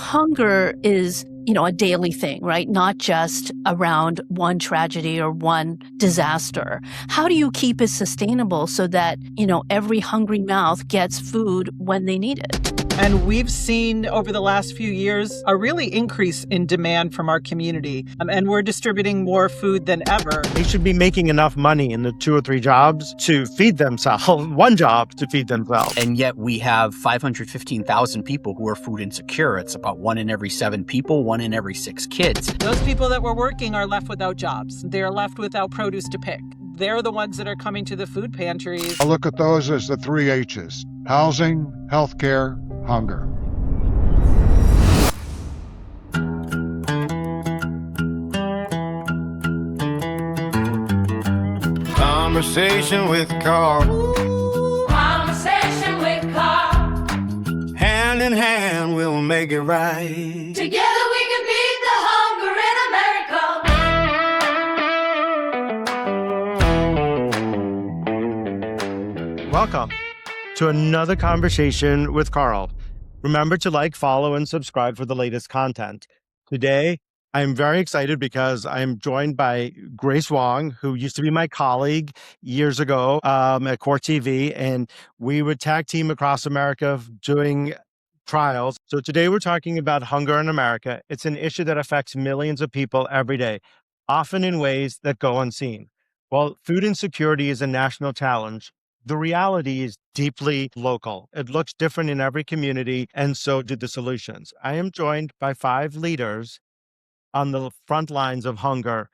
hunger is, a daily thing, right? Not just around one tragedy or one disaster. How do you keep it sustainable so that, every hungry mouth gets food when they need it? And we've seen over the last few years a really increase in demand from our community. And we're distributing more food than ever. They should be making enough money in the 2 or 3 jobs to feed themselves, one job to feed themselves. And yet we have 515,000 people who are food insecure. It's about 1 in every 7 people, 1 in every 6 kids. Those people that were working are left without jobs. They're left without produce to pick. They're the ones that are coming to the food pantries. I look at those as the 3 H's: housing, healthcare, hunger. Conversation with Carl. Ooh, conversation with Carl. Hand in hand, we'll make it right. Together we can beat the hunger in America. Welcome to another Conversation with Carl. Remember to like, follow, and subscribe for the latest content. Today, I'm very excited because I'm joined by Grace Wong, who used to be my colleague years ago at Core TV, and we would tag team across America doing trials. So today we're talking about hunger in America. It's an issue that affects millions of people every day, often in ways that go unseen. While food insecurity is a national challenge, the reality is deeply local. It looks different in every community, and so do the solutions. I am joined by 5 leaders on the front lines of hunger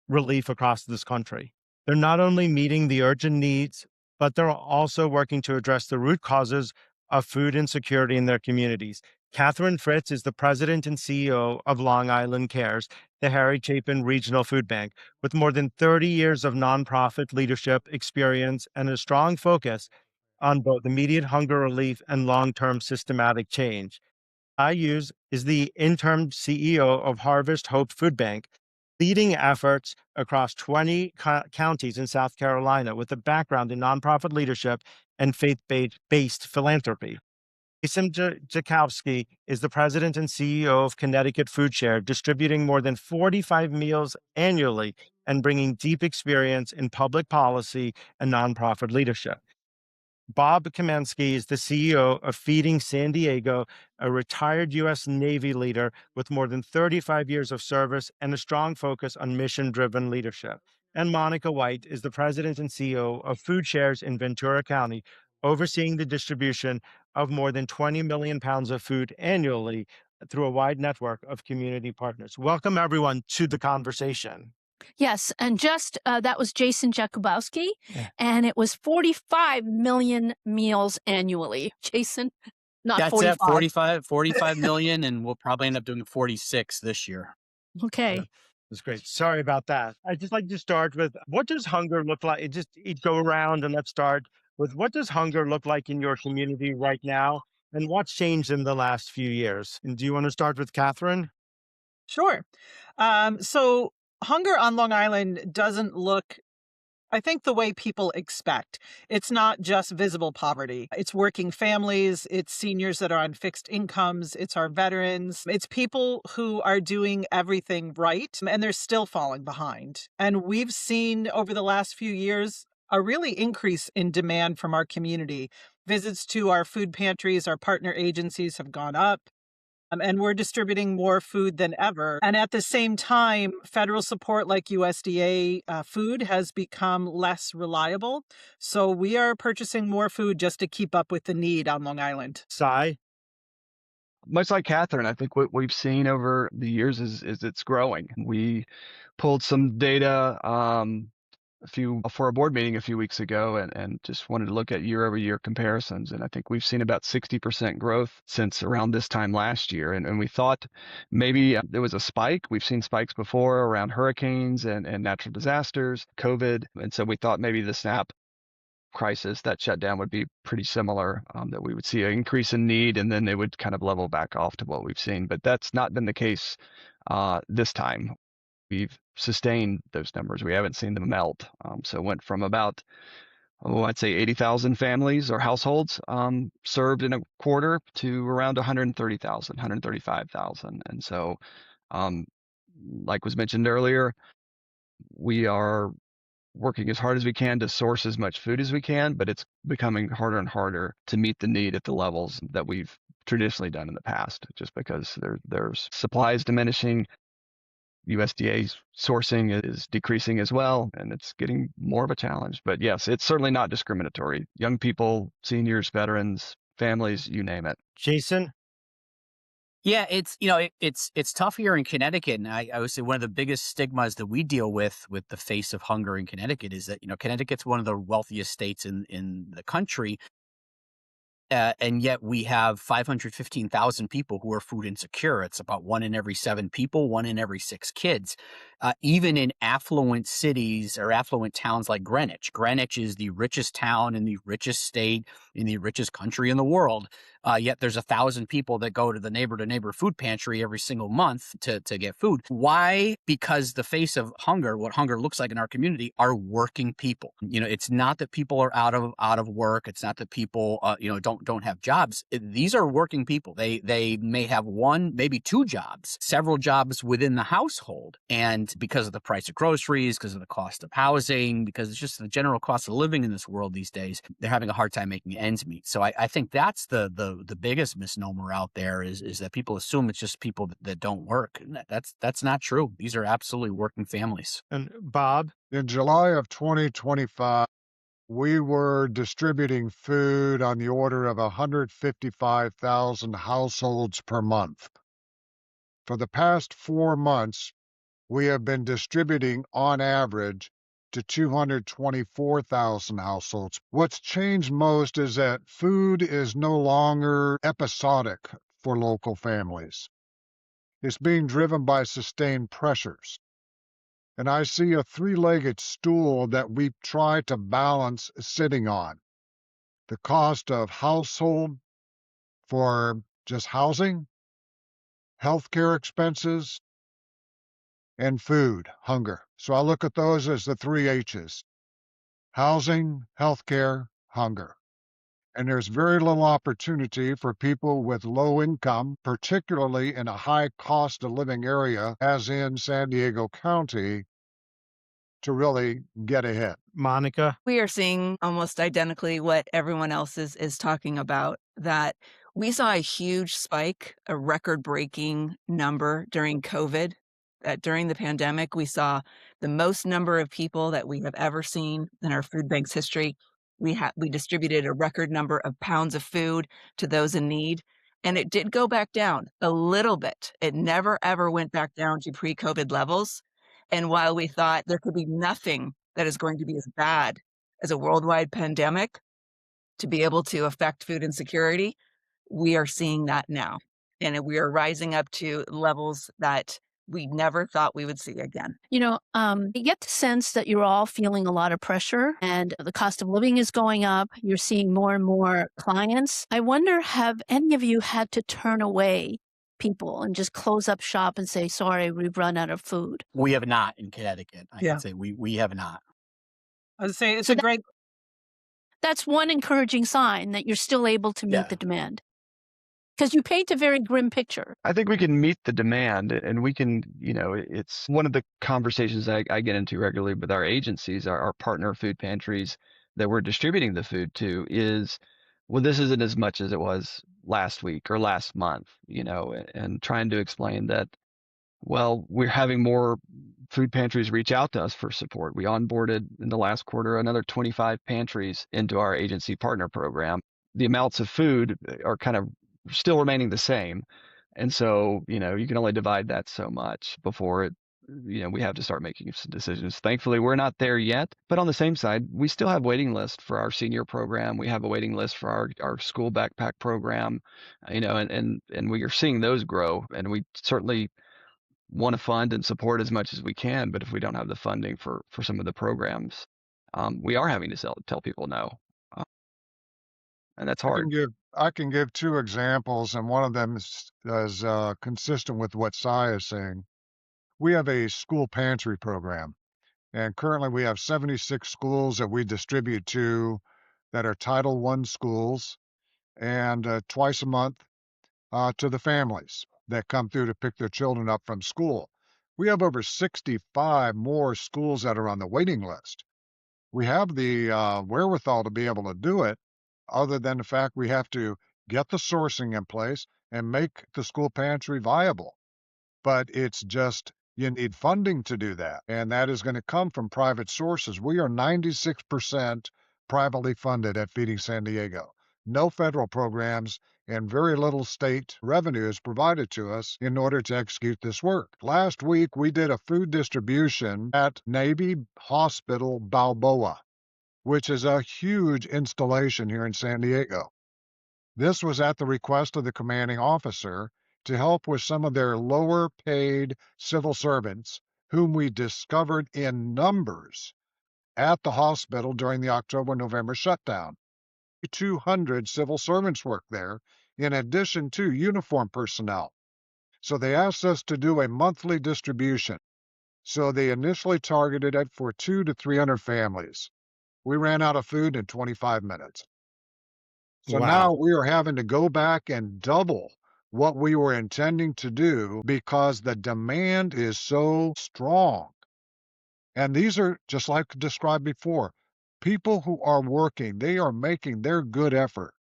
relief across this country. They're not only meeting the urgent needs, but they're also working to address the root causes of food insecurity in their communities. Katherine Fritz is the president and CEO of Long Island Cares, the Harry Chapin Regional Food Bank, with more than 30 years of nonprofit leadership experience and a strong focus on both immediate hunger relief and long-term systematic change. Hughes is the interim CEO of Harvest Hope Food Bank, leading efforts across 20 counties in South Carolina with a background in nonprofit leadership and faith-based philanthropy. Jakubowski is the president and CEO of Connecticut Foodshare, distributing more than 45 meals annually and bringing deep experience in public policy and nonprofit leadership. Bob Kamensky is the CEO of Feeding San Diego, a retired U.S. Navy leader with more than 35 years of service and a strong focus on mission-driven leadership. And Monica White is the president and CEO of Foodshares in Ventura County, overseeing the distribution of more than 20 million pounds of food annually through a wide network of community partners. Welcome, everyone, to the conversation. Yes, and just that was Jason Jakubowski, and it was 45 million meals annually. Jason, not That's 45. it, 45 million, and we'll probably end up doing 46 this year. Okay. Yeah, that's great. Sorry about that. I'd just like to start with, what does hunger look like? Go around and let's start with, what does hunger look like in your community right now, and what's changed in the last few years? And do you want to start with Katherine? Sure. So hunger on Long Island doesn't look, I think, the way people expect. It's not just visible poverty. It's working families, it's seniors that are on fixed incomes, it's our veterans, it's people who are doing everything right, and they're still falling behind. And we've seen over the last few years a really increase in demand from our community. Visits to our food pantries, our partner agencies have gone up. And we're distributing more food than ever. And at the same time, federal support like USDA food has become less reliable. So we are purchasing more food just to keep up with the need on Long Island. Sai? Much like Catherine, I think what we've seen over the years is it's growing. We pulled some data for a board meeting a few weeks ago and just wanted to look at year-over-year comparisons. And I think we've seen about 60% growth since around this time last year. And we thought maybe there was a spike. We've seen spikes before around hurricanes and natural disasters, COVID. And so we thought maybe the SNAP crisis, that shutdown, would be pretty similar, that we would see an increase in need and then it would kind of level back off to what we've seen. But that's not been the case this time. We've sustained those numbers. We haven't seen them melt. So it went from about I'd say 80,000 families or households served in a quarter to around 130,000, 135,000. And so, um, like was mentioned earlier, we are working as hard as we can to source as much food as we can, but it's becoming harder and harder to meet the need at the levels that we've traditionally done in the past, just because there's supplies diminishing. USDA's sourcing is decreasing as well, and it's getting more of a challenge. But yes, it's certainly not discriminatory. Young people, seniors, veterans, families, you name it. Jason? Yeah, it's tough here in Connecticut, and I would say one of the biggest stigmas that we deal with the face of hunger in Connecticut is that Connecticut's one of the wealthiest states in the country, and yet we have 515,000 people who are food insecure. It's about 1 in every 7 people, 1 in every 6 kids. Even in affluent cities or affluent towns like Greenwich. Greenwich is the richest town in the richest state in the richest country in the world. Yet there's 1,000 people that go to the neighbor food pantry every single month to get food. Why? Because the face of hunger, what hunger looks like in our community, are working people. It's not that people are out of work. It's not that people don't have jobs. These are working people. They may have 1, maybe 2 jobs, several jobs within the household, and because of the price of groceries, because of the cost of housing, because it's just the general cost of living in this world these days, they're having a hard time making ends meet. So I think that's the biggest misnomer out there is that people assume it's just people that don't work. And that's not true. These are absolutely working families. And Bob? In July of 2025, we were distributing food on the order of 155,000 households per month. For the past 4 months, we have been distributing on average to 224,000 households. What's changed most is that food is no longer episodic for local families. It's being driven by sustained pressures. And I see a 3-legged stool that we try to balance sitting on. The cost of household for just housing, healthcare expenses, and food, hunger. So I look at those as the 3 H's: housing, healthcare, hunger. And there's very little opportunity for people with low income, particularly in a high cost of living area, as in San Diego County, to really get ahead. Monica? We are seeing almost identically what everyone else is talking about, that we saw a huge spike, a record-breaking number during COVID. That during the pandemic, we saw the most number of people that we have ever seen in our food bank's history. We distributed a record number of pounds of food to those in need, and it did go back down a little bit. It never, ever went back down to pre-COVID levels. And while we thought there could be nothing that is going to be as bad as a worldwide pandemic to be able to affect food insecurity, we are seeing that now. And we are rising up to levels that we never thought we would see again. I get the sense that you're all feeling a lot of pressure and the cost of living is going up. You're seeing more and more clients. I wonder, have any of you had to turn away people and just close up shop and say, sorry, we've run out of food? We have not in Connecticut. I Yeah. can say we have not. I would say it's So a great. That's one encouraging sign that you're still able to meet Yeah. the demand. Because you paint a very grim picture. I think we can meet the demand, and we can, it's one of the conversations I get into regularly with our agencies, our partner food pantries that we're distributing the food to is, well, this isn't as much as it was last week or last month, and trying to explain that, well, we're having more food pantries reach out to us for support. We onboarded in the last quarter another 25 pantries into our agency partner program. The amounts of food are kind of still remaining the same. And so, you can only divide that so much before we have to start making some decisions. Thankfully, we're not there yet. But on the same side, we still have waiting lists for our senior program. We have a waiting list for our school backpack program, and we are seeing those grow. And we certainly want to fund and support as much as we can. But if we don't have the funding for some of the programs, we are having to tell people no. And that's hard. I can give 2 examples, and one of them is consistent with what Sai is saying. We have a school pantry program. And currently we have 76 schools that we distribute to that are Title I schools, and twice a month to the families that come through to pick their children up from school. We have over 65 more schools that are on the waiting list. We have the wherewithal to be able to do it, other than the fact we have to get the sourcing in place and make the school pantry viable. But it's just you need funding to do that, and that is going to come from private sources. We are 96% privately funded at Feeding San Diego. No federal programs and very little state revenue is provided to us in order to execute this work. Last week, we did a food distribution at Navy Hospital Balboa, which is a huge installation here in San Diego. This was at the request of the commanding officer to help with some of their lower paid civil servants, whom we discovered in numbers at the hospital during the October-November shutdown. 200 civil servants work there, in addition to uniform personnel. So they asked us to do a monthly distribution. So they initially targeted it for 200 to 300 families. We ran out of food in 25 minutes. So now Wow. we are having to go back and double what we were intending to do because the demand is so strong. And these are, just like described before, people who are working, they are making their good effort.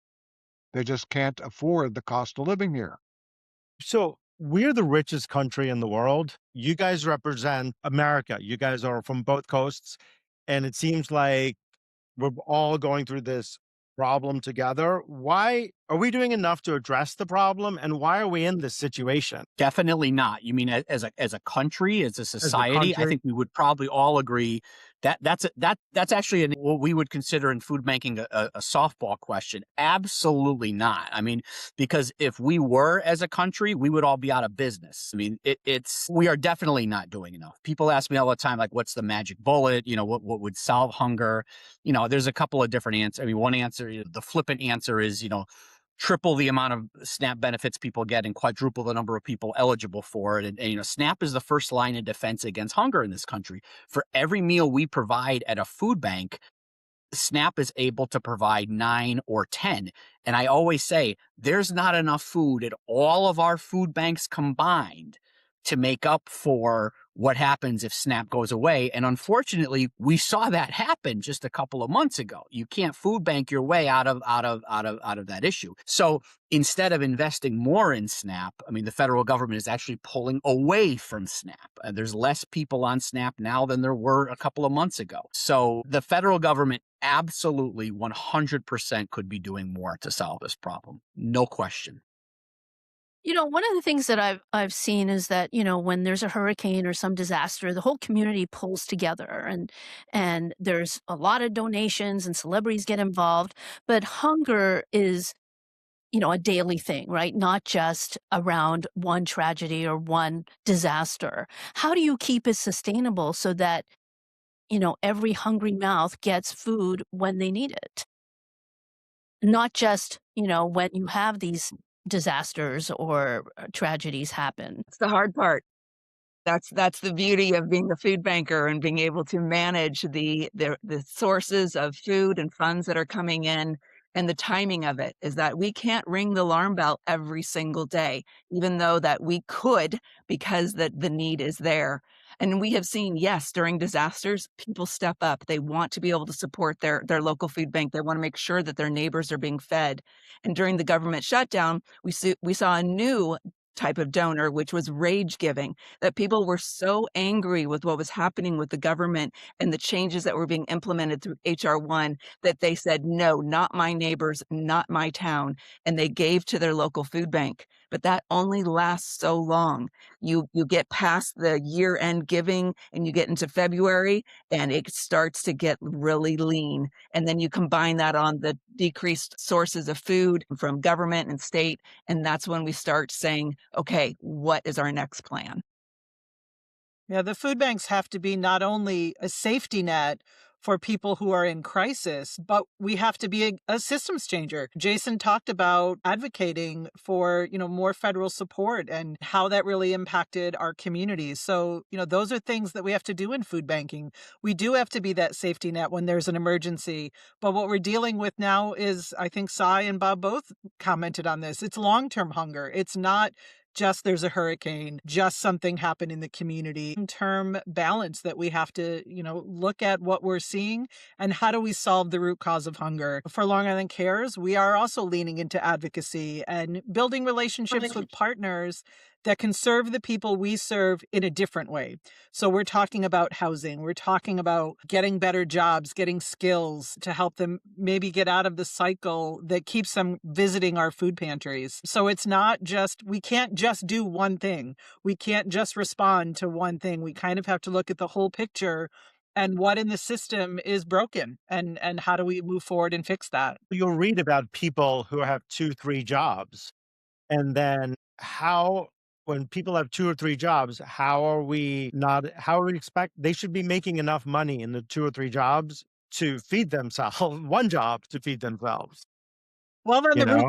They just can't afford the cost of living here. So we're the richest country in the world. You guys represent America. You guys are from both coasts. And it seems like we're all going through this problem together. Why are we doing enough to address the problem? And why are we in this situation Definitely not. You mean as a country, as a as a society? I country? think we would probably all agree that that's actually what we would consider in food banking a softball question. Absolutely not. I mean, because if we were as a country, we would all be out of business. I mean, we are definitely not doing enough. People ask me all the time, like, what's the magic bullet? You know, what would solve hunger? You know, there's a couple of different answers. I mean, one answer, the flippant answer is, triple the amount of SNAP benefits people get and quadruple the number of people eligible for it. And SNAP is the first line of defense against hunger in this country. For every meal we provide at a food bank, SNAP is able to provide 9 or 10. And I always say there's not enough food at all of our food banks combined to make up for what happens if SNAP goes away. And unfortunately, we saw that happen just a couple of months ago. You can't food bank your way out of that issue. So instead of investing more in SNAP, I mean, the federal government is actually pulling away from SNAP. There's less people on SNAP now than there were a couple of months ago. So the federal government absolutely 100% could be doing more to solve this problem. No question. One of the things that I've seen is that, when there's a hurricane or some disaster, the whole community pulls together and there's a lot of donations and celebrities get involved, but hunger is, a daily thing, right? Not just around one tragedy or one disaster. How do you keep it sustainable so that, every hungry mouth gets food when they need it? Not just, when you have these disasters or tragedies happen. It's the hard part. That's the beauty of being a food banker and being able to manage the sources of food and funds that are coming in, and the timing of it is that we can't ring the alarm bell every single day, even though that we could, because the need is there. And we have seen, yes, during disasters, people step up. They want to be able to support their local food bank. They want to make sure that their neighbors are being fed. And during the government shutdown, we saw a new type of donor, which was rage giving, that people were so angry with what was happening with the government and the changes that were being implemented through HR1 that they said, no, not my neighbors, not my town. And they gave to their local food bank. But that only lasts so long. You get past the year-end giving and you get into February and it starts to get really lean. And then you combine that on the decreased sources of food from government and state. And that's when we start saying, okay, what is our next plan? Yeah, the food banks have to be not only a safety net for people who are in crisis, but we have to be a systems changer. Jason talked about advocating for, more federal support and how that really impacted our communities. So, those are things that we have to do in food banking. We do have to be that safety net when there's an emergency. But what we're dealing with now is, I think Cy and Bob both commented on this, it's long-term hunger. It's not just there's a hurricane, just something happened in the community. Long-term balance that we have to, look at what we're seeing and how do we solve the root cause of hunger. For Long Island Cares, we are also leaning into advocacy and building relationships with partners that can serve the people we serve in a different way. So we're talking about housing. We're talking about getting better jobs, getting skills to help them maybe get out of the cycle that keeps them visiting our food pantries. So it's not just, we can't just do one thing. We can't just respond to one thing. We kind of have to look at the whole picture and what in the system is broken and how do we move forward and fix that. You'll read about people who have 2-3 jobs. And then when people have 2 or 3 jobs, how are we expect they should be making enough money in the 2 or 3 jobs to feed themselves, one job to feed themselves. Well,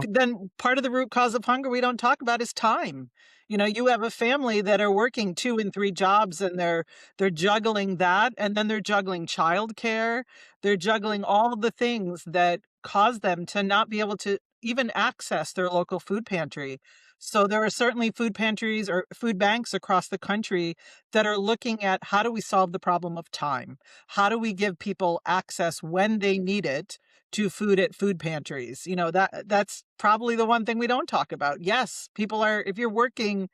then part of the root cause of hunger we don't talk about is time. You have a family that are working 2 and 3 jobs and they're juggling that, and then they're juggling childcare. They're juggling all of the things that cause them to not be able to even access their local food pantry. So there are certainly food pantries or food banks across the country that are looking at how do we solve the problem of time? How do we give people access when they need it to food at food pantries? That's probably the one thing we don't talk about. Yes, if you're working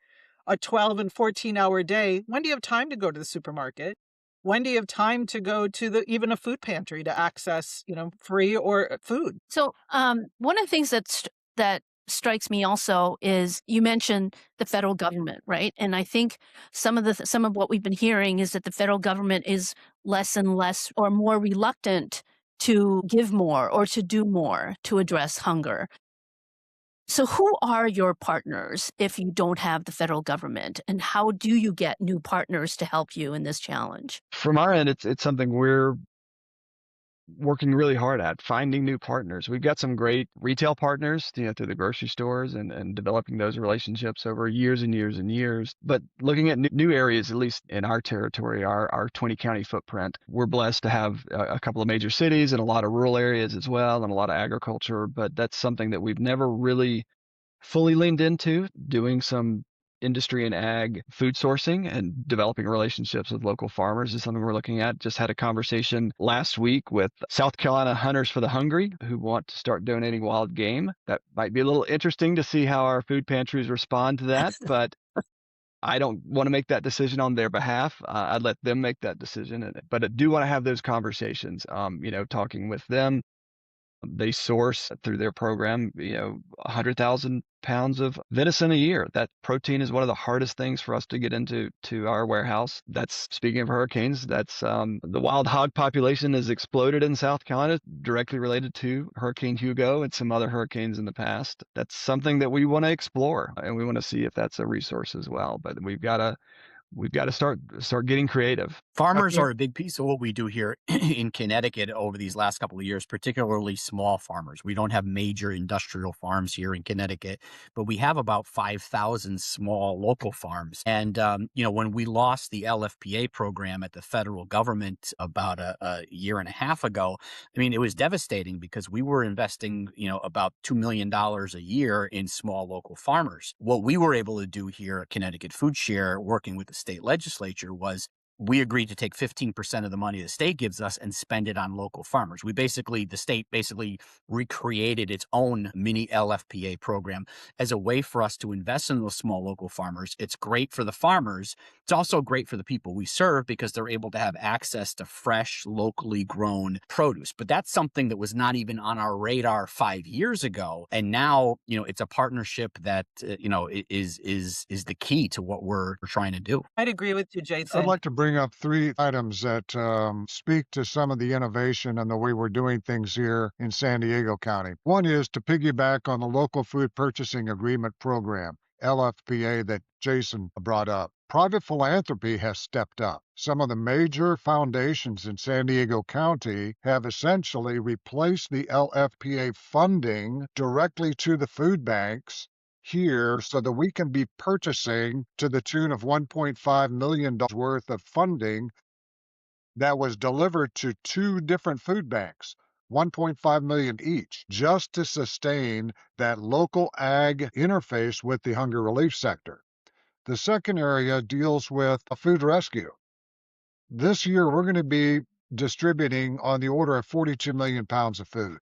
a 12 and 14-hour day, when do you have time to go to the supermarket? When do you have time to go to even a food pantry to access, free or food? So one of the things that strikes me also is you mentioned the federal government, right? And I think some of what we've been hearing is that the federal government is less and less or more reluctant to give more or to do more to address hunger. So who are your partners if you don't have the federal government? And how do you get new partners to help you in this challenge? From our end, it's something we're working really hard at, finding new partners. We've got some great retail partners, through the grocery stores and developing those relationships over years and years and years. But looking at new areas, at least in our territory, our 20 county footprint, we're blessed to have a couple of major cities and a lot of rural areas as well, and a lot of agriculture. But that's something that we've never really fully leaned into, doing some industry and ag food sourcing and developing relationships with local farmers is something we're looking at. Just had a conversation last week with South Carolina Hunters for the Hungry, who want to start donating wild game. That might be a little interesting to see how our food pantries respond to that, but I don't want to make that decision on their behalf. I'd let them make that decision, but I do want to have those conversations, talking with them. They source through their program, 100,000 pounds of venison a year. That protein is one of the hardest things for us to get into our warehouse. That's, speaking of hurricanes, that's the wild hog population has exploded in South Carolina, directly related to Hurricane Hugo and some other hurricanes in the past. That's something that we want to explore, and we want to see if that's a resource as well. But we've got to start getting creative. Farmers are a big piece of what we do here in Connecticut over these last couple of years, particularly small farmers. We don't have major industrial farms here in Connecticut, but we have about 5,000 small local farms. And, when we lost the LFPA program at the federal government about a year and a half ago, it was devastating because we were investing, about $2 million a year in small local farmers. What we were able to do here at Connecticut Foodshare, working with the state legislature, was we agreed to take 15% of the money the state gives us and spend it on local farmers. The state basically recreated its own mini LFPA program as a way for us to invest in those small local farmers. It's great for the farmers. It's also great for the people we serve because they're able to have access to fresh, locally grown produce. But that's something that was not even on our radar 5 years ago. And now, it's a partnership that, is the key to what we're trying to do. I'd agree with you, Jason. I'd like to bring up 3 items that speak to some of the innovation and the way we're doing things here in San Diego County. One is to piggyback on the local food purchasing agreement program. LFPA that Jason brought up. Private philanthropy has stepped up. Some of the major foundations in San Diego County have essentially replaced the LFPA funding directly to the food banks here so that we can be purchasing to the tune of $1.5 million worth of funding that was delivered to two different food banks, 1.5 million each, just to sustain that local ag interface with the hunger relief sector. The second area deals with a food rescue. This year, we're going to be distributing on the order of 42 million pounds of food.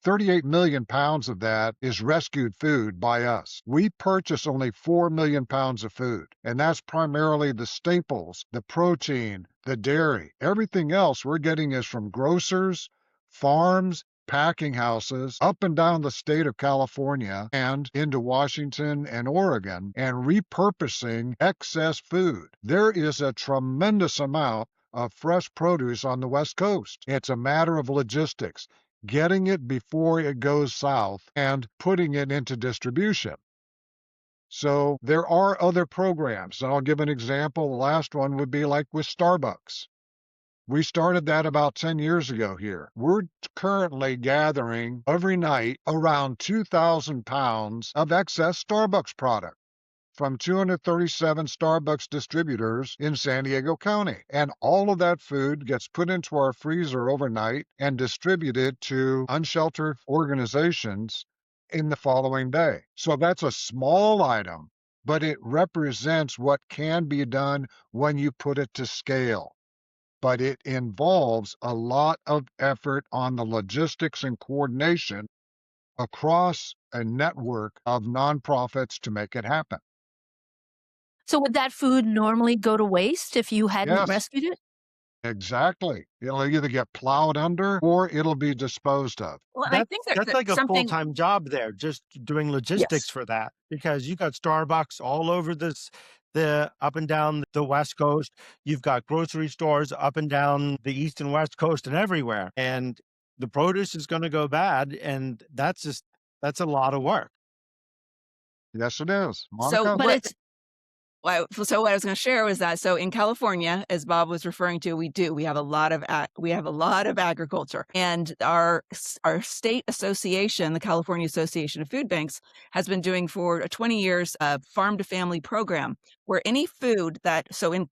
38 million pounds of that is rescued food by us. We purchase only 4 million pounds of food, and that's primarily the staples, the protein, the dairy. Everything else we're getting is from grocers, farms, packing houses up and down the state of California and into Washington and Oregon, and repurposing excess food. There is a tremendous amount of fresh produce on the West Coast. It's a matter of logistics, getting it before it goes south and putting it into distribution. So there are other programs, and I'll give an example. The last one would be like with Starbucks. We started that about 10 years ago here. We're currently gathering every night around 2,000 pounds of excess Starbucks product from 237 Starbucks distributors in San Diego County. And all of that food gets put into our freezer overnight and distributed to unsheltered organizations in the following day. So that's a small item, but it represents what can be done when you put it to scale. But it involves a lot of effort on the logistics and coordination across a network of nonprofits to make it happen. So would that food normally go to waste if you hadn't Yes, rescued it? exactly. It'll either get plowed under or it'll be disposed of. Well, and I That's think that's like a something, full-time job there, just doing logistics yes. for that, because you got Starbucks all over the up and down the West Coast. You've got grocery stores up and down the East and West Coast and everywhere. And the produce is going to go bad, and that's a lot of work. Yes, it is. So Monica? But what it's So what I was going to share was that in California, as Bob was referring to, we have a lot of agriculture, and our state association, the California Association of Food Banks, has been doing for 20 years a farm to family program where any food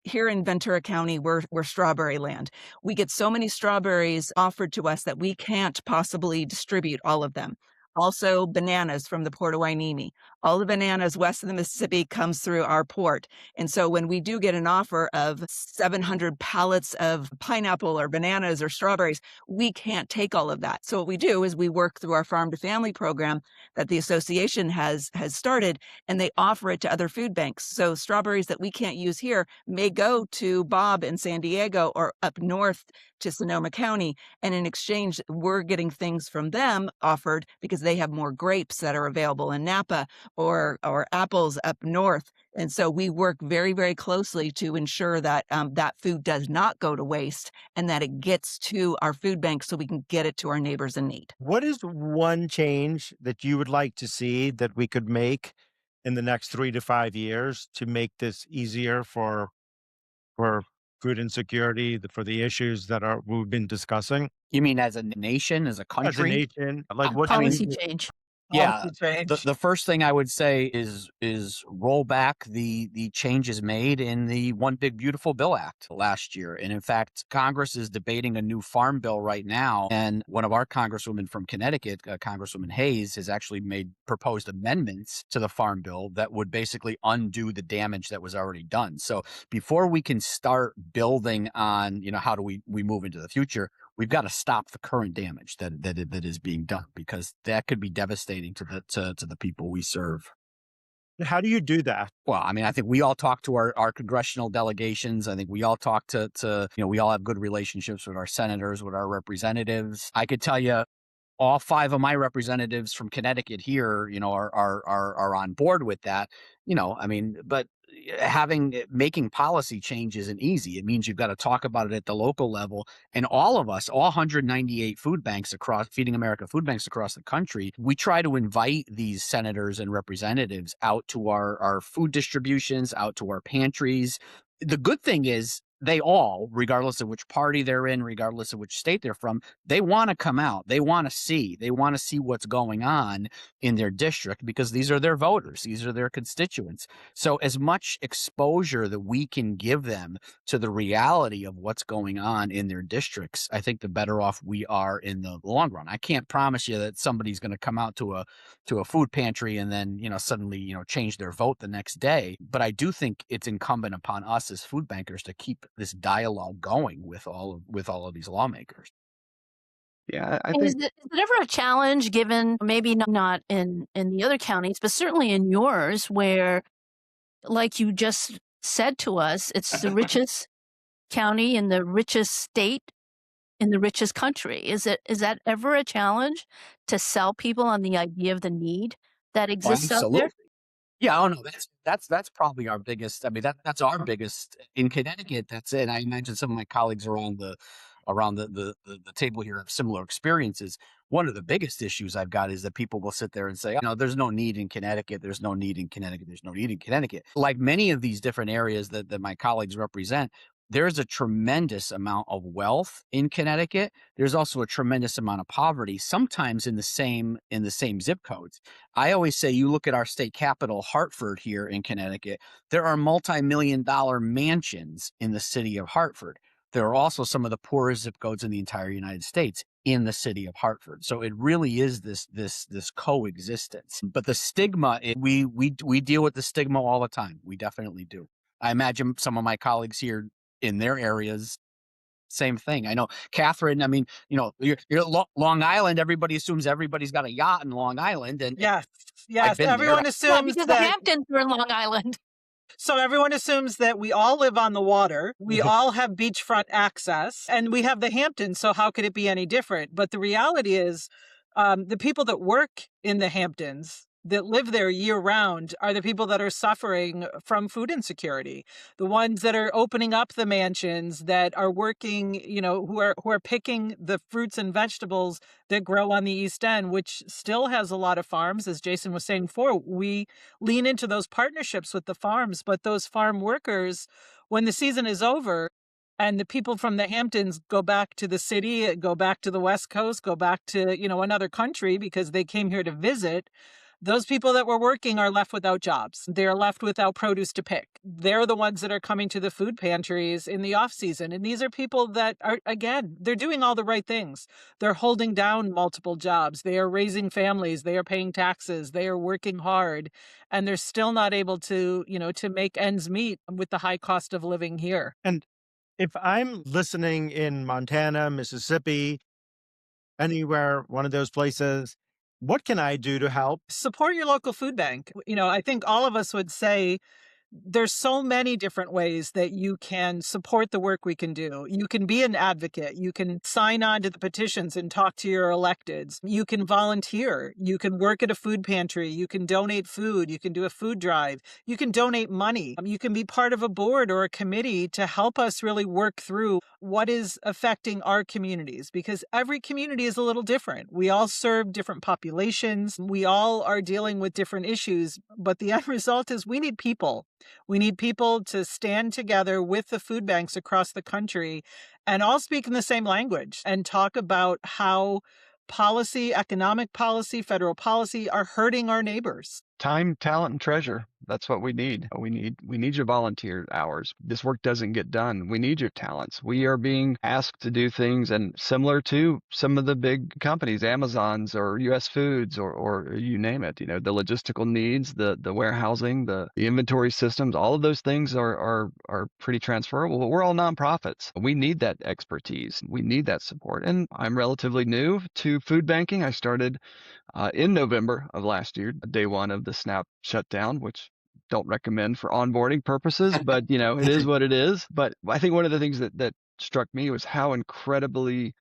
here in Ventura County, we're strawberry land. We get so many strawberries offered to us that we can't possibly distribute all of them. Also, bananas from the Port of Hueneme. All the bananas west of the Mississippi comes through our port. And so when we do get an offer of 700 pallets of pineapple or bananas or strawberries, we can't take all of that. So what we do is we work through our farm to family program that the association has started, and they offer it to other food banks. So strawberries that we can't use here may go to Bob in San Diego or up north to Sonoma County. And in exchange, we're getting things from them offered because they have more grapes that are available in Napa or apples up north. And so we work very, very closely to ensure that that food does not go to waste and that it gets to our food bank so we can get it to our neighbors in need. What is one change that you would like to see that we could make in the next 3 to 5 years to make this easier for food insecurity, for the issues that we've been discussing You mean as a nation, as a as a country? nation? Like, what policy changes? change. Yeah, Policy change. the first thing I would say is roll back the changes made in the One Big Beautiful Bill Act last year. And in fact, Congress is debating a new farm bill right now. And one of our congresswomen from Connecticut, Congresswoman Hayes, has actually proposed amendments to the farm bill that would basically undo the damage that was already done. So before we can start building on, how do we move into the future, we've got to stop the current damage that is being done, because that could be devastating to the people we serve. How do you do that? Well, I mean, I think we all talk to our congressional delegations. I think we all talk to we all have good relationships with our senators, with our representatives. I could tell you all 5 of my representatives from Connecticut here, are on board with that. I mean, but making policy change isn't easy. It means you've got to talk about it at the local level. And all of us, all 198 food banks across Feeding America food banks across the country, we try to invite these senators and representatives out to our food distributions, out to our pantries. The good thing is they all, regardless of which party they're in, regardless of which state they're from, they want to come out. They want to see what's going on in their district, because these are their voters. These are their constituents. So as much exposure that we can give them to the reality of what's going on in their districts, I think the better off we are in the long run. I can't promise you that somebody's going to come out to a food pantry and then, suddenly, change their vote the next day. But I do think it's incumbent upon us as food bankers to keep this dialogue going with all of these lawmakers. Yeah, I And think is it ever a challenge, given maybe not in the other counties, but certainly in yours, where, like you just said to us, it's the richest county in the richest state in the richest country. Is that ever a challenge to sell people on the idea of the need that exists out there? Absolutely. Yeah, oh no, that's probably our biggest. I mean, that's our biggest in Connecticut. That's it. I imagine some of my colleagues around the table here have similar experiences. One of the biggest issues I've got is that people will sit there and say, there's no need in Connecticut. There's no need in Connecticut. There's no need in Connecticut. Like many of these different areas that my colleagues represent, there's a tremendous amount of wealth in Connecticut. There's also a tremendous amount of poverty, sometimes in the same zip codes. I always say, you look at our state capital, Hartford, here in Connecticut, there are multi-million-dollar mansions in the city of Hartford. There are also some of the poorest zip codes in the entire United States in the city of Hartford. So it really is this coexistence. But the stigma, we deal with the stigma all the time. We definitely do. I imagine some of my colleagues here in their areas, same thing. I know, Catherine, I mean, you're Long Island, everybody assumes everybody's got a yacht in Long Island. And Yes, I've been everyone there. Yeah, assumes because the that. Hamptons are in Long Island. So everyone assumes that we all live on the water, we all have beachfront access, and we have the Hamptons, so how could it be any different? But the reality is, the people that work in the Hamptons, that live there year round, are the people that are suffering from food insecurity. The ones that are opening up the mansions, that are working, who are picking the fruits and vegetables that grow on the East End, which still has a lot of farms. As Jason was saying before, we lean into those partnerships with the farms, but those farm workers, when the season is over and the people from the Hamptons go back to the city, go back to the West Coast, go back to, another country because they came here to visit, those people that were working are left without jobs. They're left without produce to pick. They're the ones that are coming to the food pantries in the off season. And these are people that are, again, they're doing all the right things. They're holding down multiple jobs. They are raising families. They are paying taxes. They are working hard. And they're still not able to, to make ends meet with the high cost of living here. And if I'm listening in Montana, Mississippi, anywhere, one of those places, what can I do to help? Support your local food bank. I think all of us would say there's so many different ways that you can support the work we can do. You can be an advocate. You can sign on to the petitions and talk to your electeds. You can volunteer. You can work at a food pantry. You can donate food. You can do a food drive. You can donate money. You can be part of a board or a committee to help us really work through what is affecting our communities, because every community is a little different. We all serve different populations. We all are dealing with different issues, but the end result is we need people. We need people to stand together with the food banks across the country and all speak in the same language and talk about how policy, economic policy, federal policy are hurting our neighbors. Time, talent, and treasure. That's what we need. We need your volunteer hours. This work doesn't get done. We need your talents. We are being asked to do things, and similar to some of the big companies, Amazon's or US Foods or you name it, the logistical needs, the warehousing, the inventory systems, all of those things are pretty transferable, but we're all nonprofits. We need that expertise. We need that support. And I'm relatively new to food banking. I started in November of last year, day one of the SNAP shutdown, which don't recommend for onboarding purposes, but it is what it is. But I think one of the things that struck me was how incredibly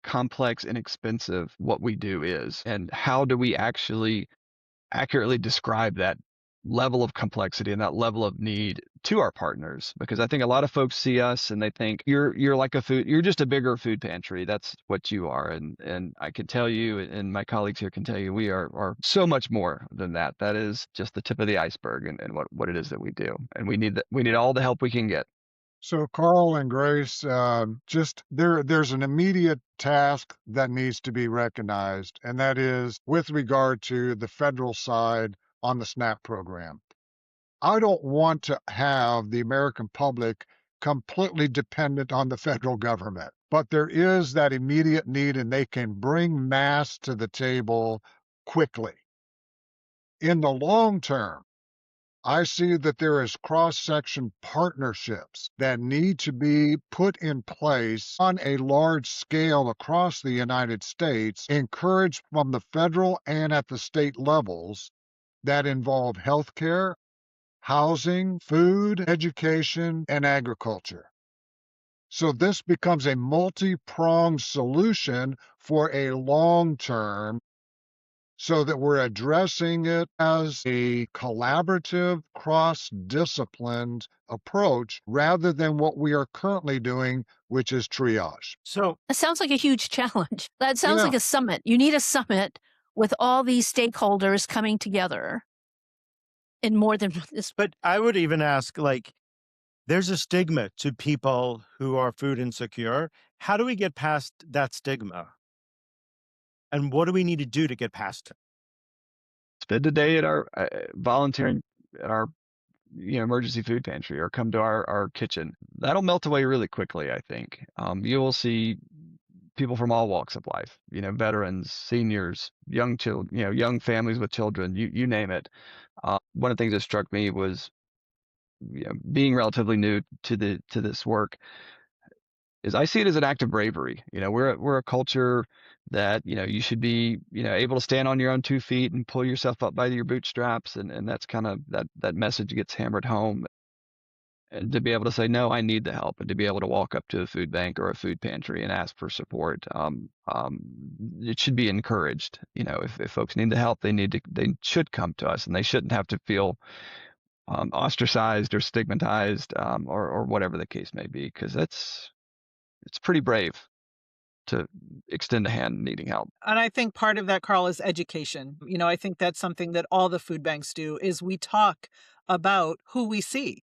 complex and expensive what we do is, and how do we actually accurately describe that level of complexity and that level of need to our partners, because I think a lot of folks see us and they think you're like you're just a bigger food pantry. That's what you are. And I can tell you, and my colleagues here can tell you, we are so much more than that. That is just the tip of the iceberg and what it is that we do. And we need all the help we can get. So, Carl and Grace, there's an immediate task that needs to be recognized, and that is with regard to the federal side on the SNAP program. I don't want to have the American public completely dependent on the federal government, but there is that immediate need, and they can bring mass to the table quickly. In the long term, I see that there is cross-section partnerships that need to be put in place on a large scale across the United States, encouraged from the federal and at the state levels, that involve healthcare, housing, food, education, and agriculture. So this becomes a multi-pronged solution for a long term, so that we're addressing it as a collaborative, cross-disciplined approach rather than what we are currently doing, which is triage. So It sounds like a huge challenge. That sounds Yeah. like a summit. You need a summit with all these stakeholders coming together in more than this. but I would even ask, like, there's a stigma to people who are food insecure. How do we get past that stigma? And what do we need to do to get past it? Spend a day at our volunteering at our emergency food pantry, or come to our kitchen. That'll melt away really quickly, I think. You will see people from all walks of life, veterans, seniors, young children, young families with children, you name it. One of the things that struck me was, being relatively new to this work, is I see it as an act of bravery. We're a culture that, you should be, able to stand on your own 2 feet and pull yourself up by your bootstraps. And that's kind of that message gets hammered home. And to be able to say, no, I need the help, and to be able to walk up to a food bank or a food pantry and ask for support. It should be encouraged. If folks need the help, they should come to us, and they shouldn't have to feel ostracized or stigmatized, or whatever the case may be, because it's pretty brave to extend a hand needing help. And I think part of that, Carl, is education. I think that's something that all the food banks do, is we talk about who we see.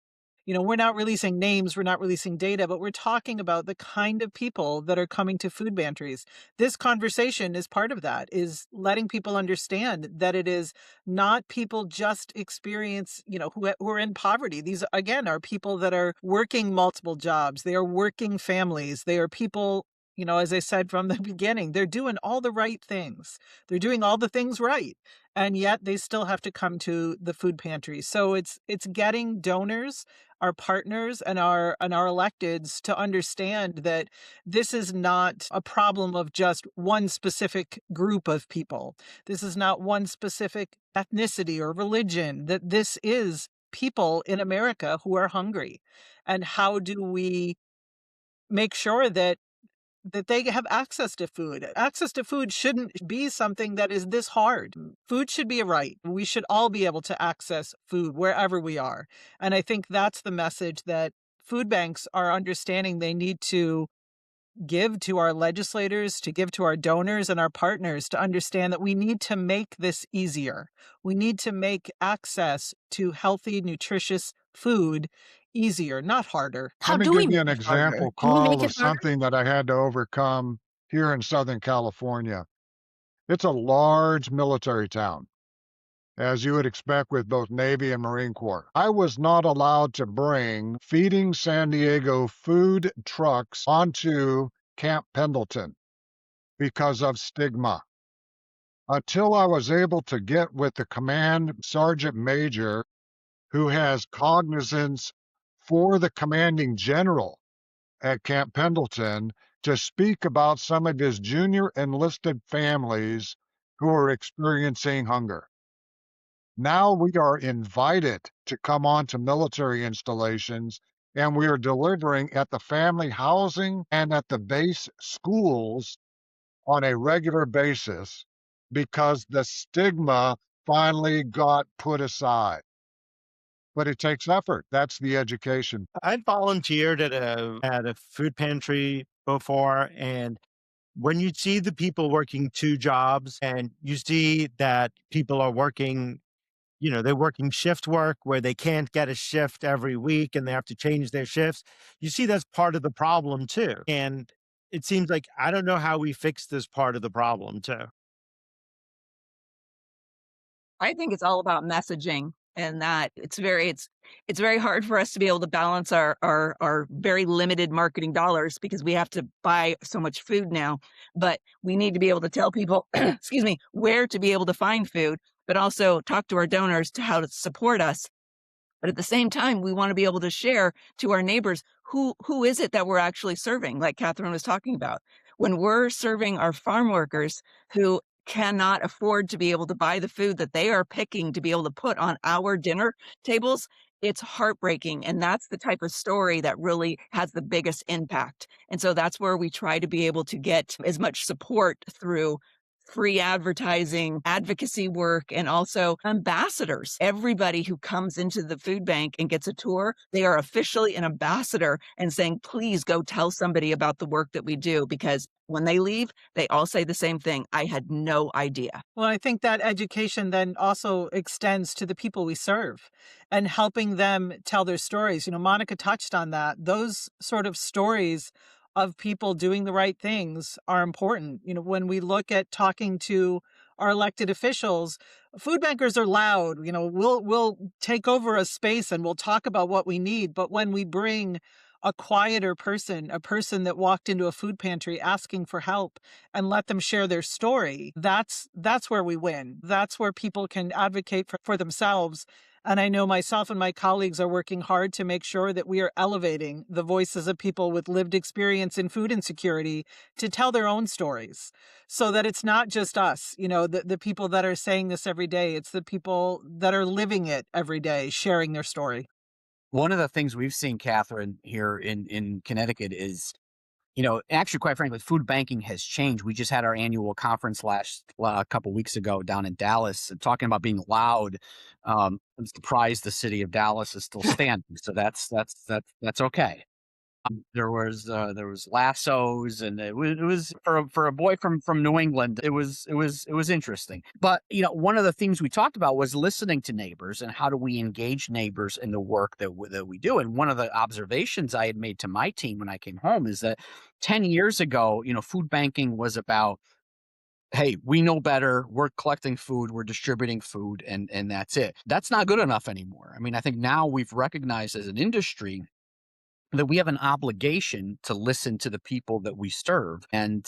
We're not releasing names, we're not releasing data, but we're talking about the kind of people that are coming to food pantries. This conversation is part of that, is letting people understand that it is not people just experience, who are in poverty. These, again, are people that are working multiple jobs. They are working families. They are people, as I said from the beginning, they're doing all the right things. They're doing all the things right. And yet they still have to come to the food pantry. So it's getting donors, our partners, and our electeds to understand that this is not a problem of just one specific group of people. This is not one specific ethnicity or religion, that this is people in America who are hungry. And how do we make sure that they have access to food? Access to food shouldn't be something that is this hard. Food should be a right. We should all be able to access food wherever we are. And I think that's the message that food banks are understanding they need to give to our legislators, to give to our donors and our partners, to understand that we need to make this easier. We need to make access to healthy, nutritious food easier, not harder. How Let me do we give you an make it harder? example, Do we Carl, make of it harder? something that I had to overcome here in Southern California. It's a large military town, as you would expect with both Navy and Marine Corps. I was not allowed to bring Feeding San Diego food trucks onto Camp Pendleton because of stigma. Until I was able to get with the command sergeant major, who has cognizance for the commanding general at Camp Pendleton, to speak about some of his junior enlisted families who are experiencing hunger. Now we are invited to come on to military installations, and we are delivering at the family housing and at the base schools on a regular basis, because the stigma finally got put aside. but it takes effort. That's the education. I volunteered at a food pantry before, and when you see the people working two jobs and you see that people are working, they're working shift work where they can't get a shift every week and they have to change their shifts. You see that's part of the problem too. And it seems like I don't know how we fix this part of the problem too. I think it's all about messaging, and that it's very hard for us to be able to balance our very limited marketing dollars because we have to buy so much food now. But we need to be able to tell people, excuse me, where to be able to find food, but also talk to our donors to how to support us. But at the same time, we want to be able to share to our neighbors who is it that we're actually serving, like Catherine was talking about. When we're serving our farm workers who cannot afford to be able to buy the food that they are picking to be able to put on our dinner tables, it's heartbreaking. And that's the type of story that really has the biggest impact. And so that's where we try to be able to get as much support through free advertising, advocacy work, and also ambassadors. Everybody who comes into the food bank and gets a tour, they are officially an ambassador and saying, please go tell somebody about the work that we do, because when they leave, they all say the same thing. I had no idea. Well, I think that education then also extends to the people we serve and helping them tell their stories. Monica touched on that. Those sort of stories of people doing the right things are important. When we look at talking to our elected officials, food bankers are loud. We'll take over a space and we'll talk about what we need. But when we bring a quieter person, a person that walked into a food pantry asking for help, and let them share their story, that's where we win. That's where people can advocate for themselves. And I know myself and my colleagues are working hard to make sure that we are elevating the voices of people with lived experience in food insecurity to tell their own stories, so that it's not just us, the people that are saying this every day. It's the people that are living it every day, sharing their story. One of the things we've seen, Catherine, here in Connecticut is, actually, quite frankly, food banking has changed. We just had our annual conference a couple weeks ago down in Dallas, talking about being loud. I'm surprised the city of Dallas is still standing, so that's okay. There was lassos, and it was for a boy from New England. It was interesting. But one of the things we talked about was listening to neighbors and how do we engage neighbors in the work that we do. And one of the observations I had made to my team when I came home is that 10 years ago, food banking was about, hey, we know better. We're collecting food, we're distributing food, and that's it. That's not good enough anymore. I mean, I think now we've recognized as an industry that we have an obligation to listen to the people that we serve. And,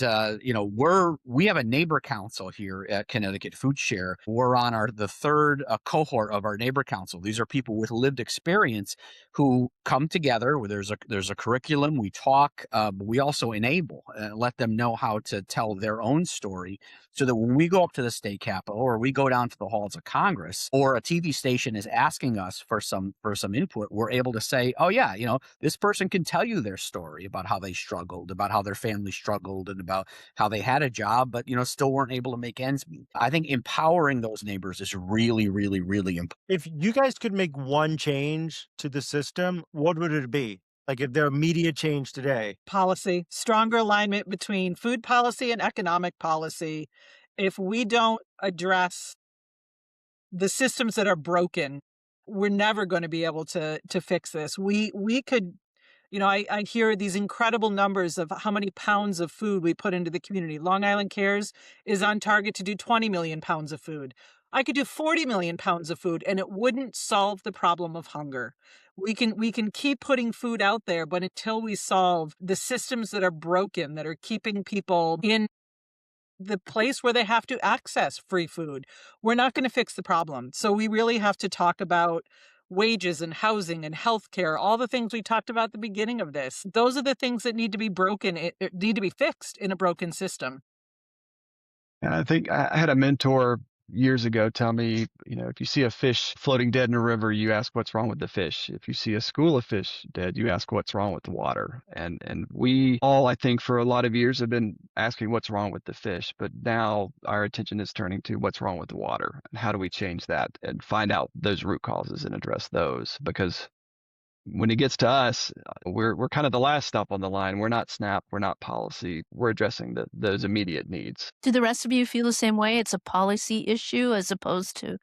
we have a neighbor council here at Connecticut Foodshare. We're on the third cohort of our neighbor council. These are people with lived experience who come together where there's a curriculum. We talk, but we also enable and let them know how to tell their own story, so that when we go up to the state capitol or we go down to the halls of Congress, or a TV station is asking us for some input, we're able to say, oh yeah, this person can tell you their story about how they struggled, about how their family struggled, and about how they had a job, but still weren't able to make ends meet. I think empowering those neighbors is really, really, really important. If you guys could make one change to the system, what would it be? Like if there immediate change today? Policy, stronger alignment between food policy and economic policy. If we don't address the systems that are broken, we're never going to be able to fix this. We could, I hear these incredible numbers of how many pounds of food we put into the community. Long Island Cares is on target to do 20 million pounds of food. I could do 40 million pounds of food, and it wouldn't solve the problem of hunger. We can keep putting food out there, but until we solve the systems that are broken, that are keeping people in the place where they have to access free food, we're not going to fix the problem. So we really have to talk about wages and housing and healthcare, all the things we talked about at the beginning of this. Those are the things that need to be broken, need to be fixed in a broken system. And I think I had a mentor years ago tell me, if you see a fish floating dead in a river, you ask what's wrong with the fish. If you see a school of fish dead, you ask what's wrong with the water. And we all, I think, for a lot of years have been asking what's wrong with the fish, but now our attention is turning to what's wrong with the water and how do we change that and find out those root causes and address those. Because when it gets to us, we're kind of the last stop on the line. We're not SNAP, we're not policy. We're addressing those immediate needs. Do the rest of you feel the same way? It's a policy issue as opposed to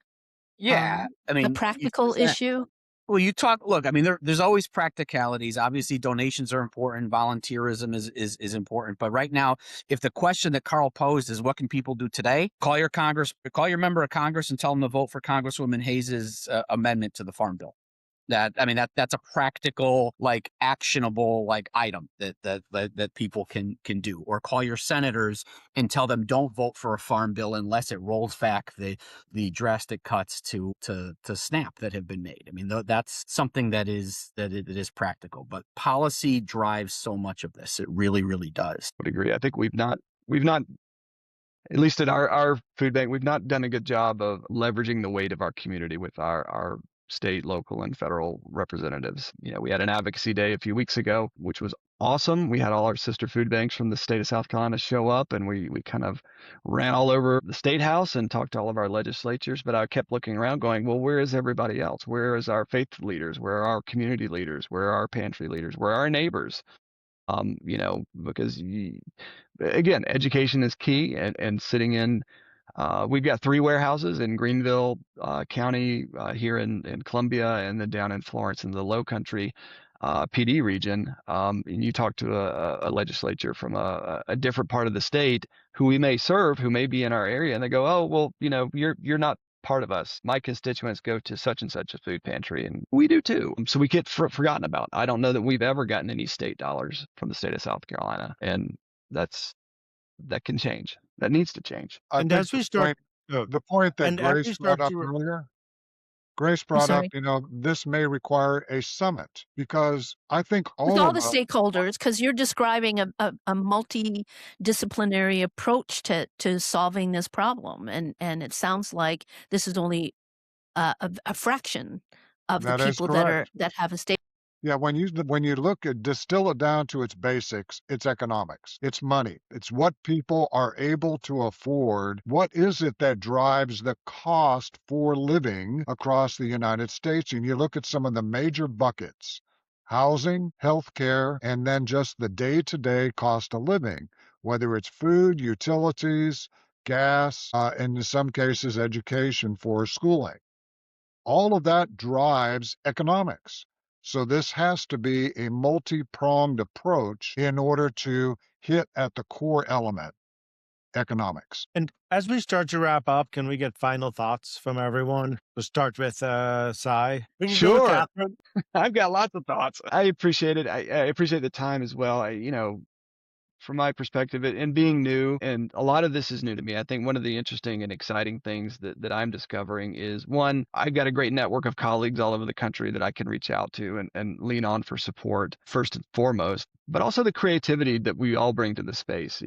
Yeah, I a mean, practical 100%. issue? Well, look, I mean, there's always practicalities. Obviously, donations are important. Volunteerism is important. But right now, if the question that Carl posed is what can people do today, call your member of Congress and tell them to vote for Congresswoman Hayes's amendment to the Farm Bill. That's a practical, like actionable, like item that people can do. Or call your senators and tell them don't vote for a farm bill unless it rolls back the drastic cuts to SNAP that have been made. I mean, that's something that is practical. But policy drives so much of this. It really, really does. I would agree. I think we've not, at least at our food bank, we've not done a good job of leveraging the weight of our community with our state, local, and federal representatives. We had an advocacy day a few weeks ago, which was awesome. We had all our sister food banks from the state of South Carolina show up, and we kind of ran all over the state house and talked to all of our legislatures. But I kept looking around going, well, where is everybody else? Where is our faith leaders? Where are our community leaders? Where are our pantry leaders? Where are our neighbors? Because again, education is key, and sitting in, we've got 3 warehouses in Greenville County here in Columbia, and then down in Florence in the Low Country PD region. And you talk to a legislature from a different part of the state who we may serve, who may be in our area, and they go, oh, well, you're not part of us. My constituents go to such and such a food pantry, and we do too. So we get forgotten about. I don't know that we've ever gotten any state dollars from the state of South Carolina, and that can change. That needs to change. And as we start, The point that and as we Grace start brought up to, earlier, Grace I'm brought up, sorry. this may require a summit, because I think With all all of the us, stakeholders, because you're describing a multidisciplinary approach to solving this problem, and it sounds like this is only a fraction of the that is people correct. that have a stake. Yeah, when you look at distill it down to its basics, it's economics. It's money. It's what people are able to afford. What is it that drives the cost for living across the United States? And you look at some of the major buckets: housing, healthcare, and then just the day-to-day cost of living, whether it's food, utilities, gas, and in some cases, education for schooling. All of that drives economics. So this has to be a multi-pronged approach in order to hit at the core element, economics. and as we start to wrap up, can we get final thoughts from everyone? We'll start with Cy. We can go with Sure. Catherine. I've got lots of thoughts. I appreciate it. I appreciate the time as well. From my perspective, and being new, and a lot of this is new to me. I think one of the interesting and exciting things that I'm discovering is, one, I've got a great network of colleagues all over the country that I can reach out to and lean on for support, first and foremost, but also the creativity that we all bring to the space.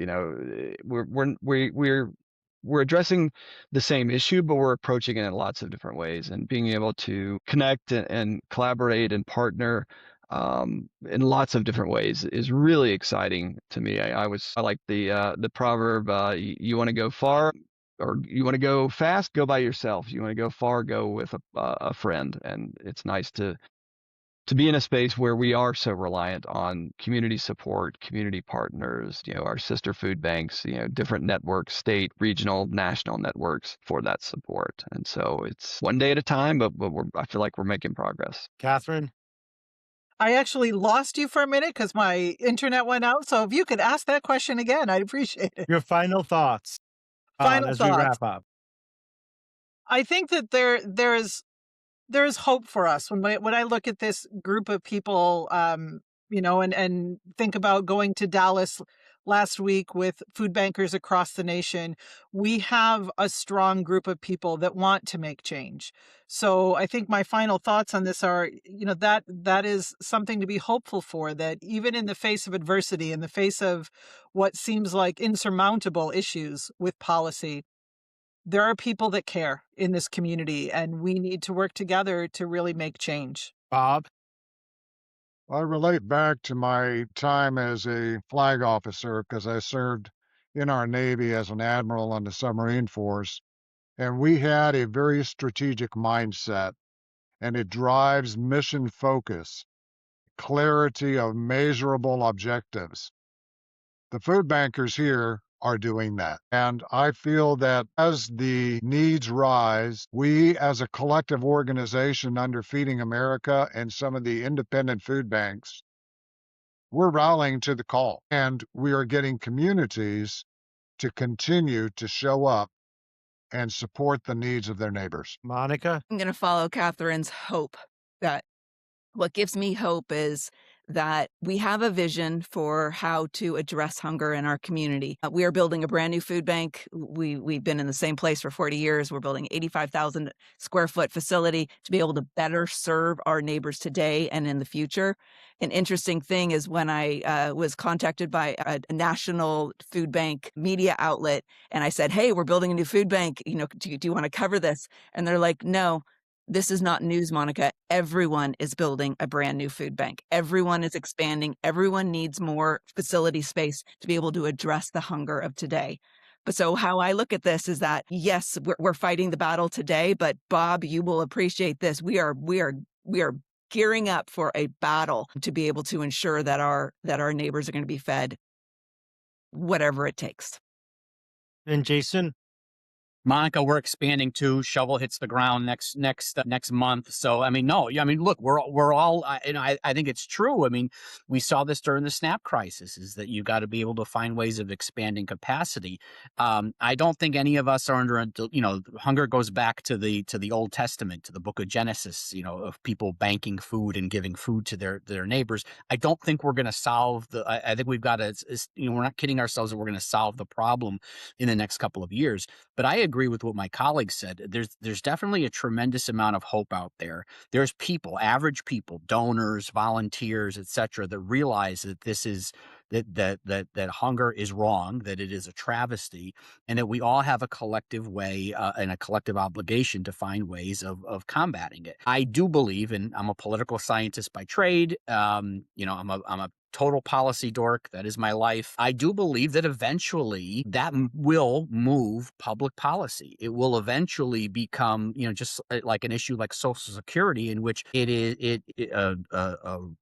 We're addressing the same issue, but we're approaching it in lots of different ways, and being able to connect and collaborate and partner in lots of different ways is really exciting to me. I like the proverb, you want to go far, or you want to go fast, go by yourself. You want to go far, go with a friend. And it's nice to be in a space where we are so reliant on community support, community partners, our sister food banks, different networks, state, regional, national networks for that support. And so it's one day at a time, but I feel like we're making progress. Catherine. I actually lost you for a minute because my internet went out. So if you could ask that question again, I'd appreciate it. Your final thoughts Final as we thoughts. wrap up. I think that there is hope for us when I look at this group of people, and think about going to Dallas last week with food bankers across the nation. We have a strong group of people that want to make change. So I think my final thoughts on this are, that is something to be hopeful for, that even in the face of adversity, in the face of what seems like insurmountable issues with policy, there are people that care in this community, and we need to work together to really make change. Bob? I relate back to my time as a flag officer because I served in our Navy as an admiral on the submarine force, and we had a very strategic mindset, and it drives mission focus, clarity of measurable objectives. The food bankers here are doing that. And I feel that as the needs rise, we as a collective organization under Feeding America and some of the independent food banks, we're rallying to the call. And we are getting communities to continue to show up and support the needs of their neighbors. Monica? I'm going to follow Catherine's hope. That what gives me hope is that we have a vision for how to address hunger in our community. We are building a brand new food bank. We've been in the same place for 40 years. We're building 85,000 square foot facility to be able to better serve our neighbors today and in the future. An interesting thing is when I was contacted by a national food bank media outlet, and I said, "Hey, we're building a new food bank. Do you want to cover this?" And they're like, "No. This is not news, Monica. Everyone is building a brand new food bank. Everyone is expanding. Everyone needs more facility space to be able to address the hunger of today." But so how I look at this is that, yes, we're fighting the battle today, but Bob, you will appreciate this. We are gearing up for a battle to be able to ensure that our neighbors are going to be fed whatever it takes. And Jason? Monica, we're expanding too. Shovel hits the ground next month. So I mean, no, I mean, look, we're all, I think it's true. I mean, we saw this during the SNAP crisis, is that you got to be able to find ways of expanding capacity. I don't think any of us are under, hunger goes back to the Old Testament, to the book of Genesis, of people banking food and giving food to their neighbors. I don't think we're going to solve I think we've got to, we're not kidding ourselves that we're going to solve the problem in the next couple of years. But I agree with what my colleagues said. There's definitely a tremendous amount of hope out there. There's people, average people, donors, volunteers, etc., that realize that this is that hunger is wrong, that it is a travesty, and that we all have a collective way and a collective obligation to find ways of combating it. I do believe, and I'm a political scientist by trade. I'm a total policy dork. That is my life. I do believe that eventually that will move public policy. It will eventually become, just like an issue like Social Security, in which it is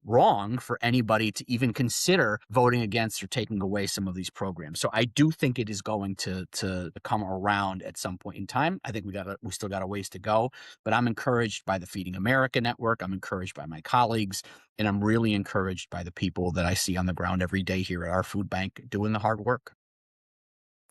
wrong for anybody to even consider voting against or taking away some of these programs. So I do think it is going to come around at some point in time. I think we still got a ways to go, but I'm encouraged by the Feeding America network. I'm encouraged by my colleagues. And I'm really encouraged by the people that I see on the ground every day here at our food bank doing the hard work.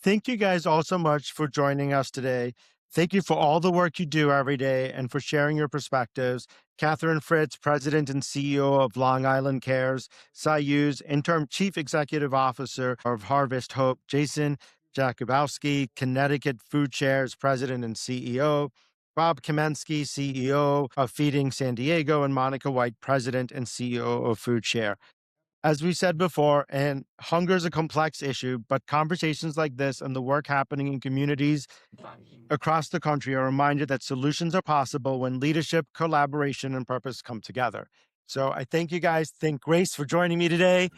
Thank you guys all so much for joining us today. Thank you for all the work you do every day and for sharing your perspectives. Katherine Fritz, President and CEO of Long Island Cares. Hughes, Interim Chief Executive Officer of Harvest Hope. Jason Jakubowski, Connecticut Foodshare's President and CEO. Bob Kamensky, CEO of Feeding San Diego, and Monica White, President and CEO of Foodshare. As we said before, and hunger is a complex issue, but conversations like this and the work happening in communities across the country are a reminder that solutions are possible when leadership, collaboration, and purpose come together. So I thank you guys. Thank Grace for joining me today.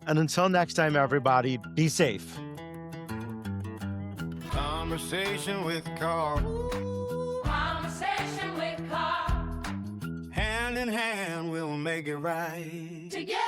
And until next time, everybody, be safe. Conversation with Carl. Conversation with Carl. Hand in hand, we'll make it right. Together